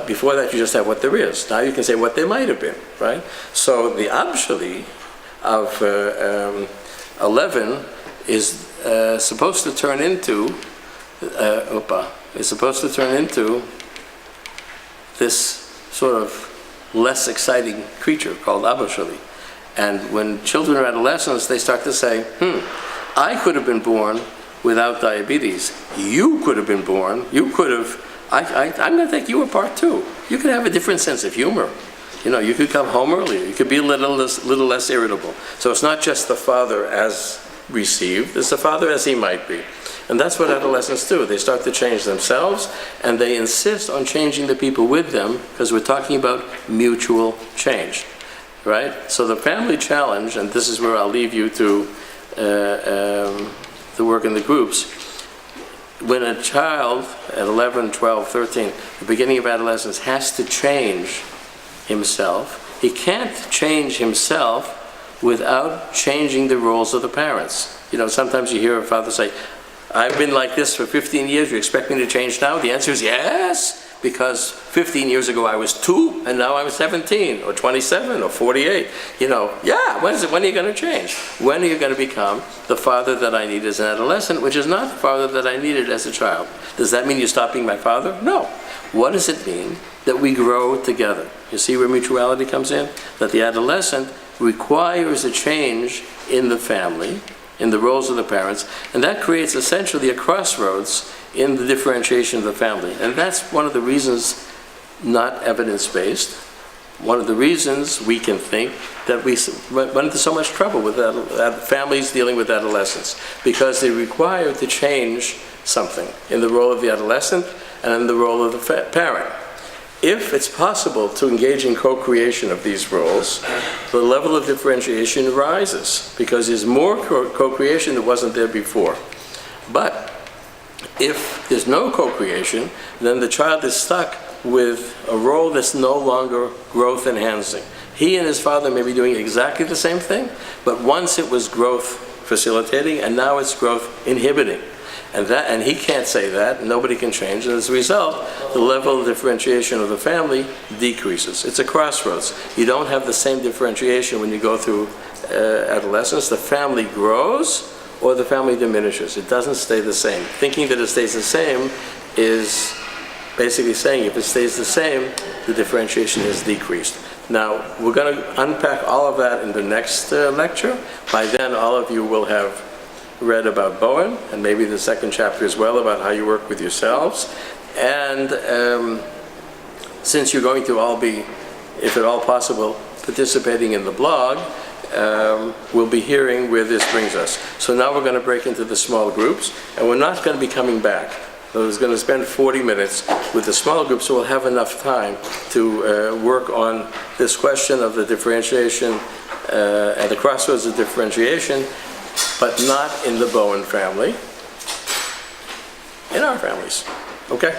Before that, you just have what there is. Now you can say what there might have been, right? So the Abshali of 11 is supposed to turn into this sort of less exciting creature called Abashali. And when children are adolescents, they start to say, I could have been born without diabetes. You could have been born. You could have. I'm going to take you apart too. You could have a different sense of humor. You know, you could come home earlier. You could be a little less irritable. So it's not just the father as received, it's the father as he might be. And that's what adolescents do. They start to change themselves, and they insist on changing the people with them, because we're talking about mutual change, right? So the family challenge, and this is where I'll leave you to work in the groups. When a child at 11, 12, 13, the beginning of adolescence, has to change himself, he can't change himself without changing the roles of the parents. You know, sometimes you hear a father say, I've been like this for 15 years, you expect me to change now? The answer is yes, because 15 years ago I was 2 and now I'm 17 or 27 or 48. You know, yeah, when are you going to change? When are you going to become the father that I need as an adolescent, which is not the father that I needed as a child? Does that mean you stop being my father? No. What does it mean? That we grow together. You see where mutuality comes in? That the adolescent requires a change in the family, in the roles of the parents, and that creates essentially a crossroads in the differentiation of the family. And that's one of the reasons, not evidence-based, one of the reasons we can think that we run into so much trouble with families dealing with adolescents, because they require to change something in the role of the adolescent and in the role of the parent. If it's possible to engage in co-creation of these roles, the level of differentiation rises, because there's more co-creation that wasn't there before. But if there's no co-creation, then the child is stuck with a role that's no longer growth enhancing. He and his father may be doing exactly the same thing, but once it was growth facilitating, and now it's growth inhibiting. And he can't say that, and nobody can change, and as a result, the level of differentiation of the family decreases. It's a crossroads. You don't have the same differentiation when you go through adolescence. The family grows, or the family diminishes. It doesn't stay the same. Thinking that it stays the same is basically saying if it stays the same, the differentiation is decreased. Now, we're going to unpack all of that in the next lecture. By then, all of you will have read about Bowen, and maybe the second chapter as well, about how you work with yourselves. And since you're going to all be, if at all possible, participating in the blog, we'll be hearing where this brings us. So now we're going to break into the small groups, and we're not going to be coming back. So we're going to spend 40 minutes with the small group, so we'll have enough time to work on this question of the differentiation at the crossroads of differentiation, but not in the Bowen family, in our families. Okay?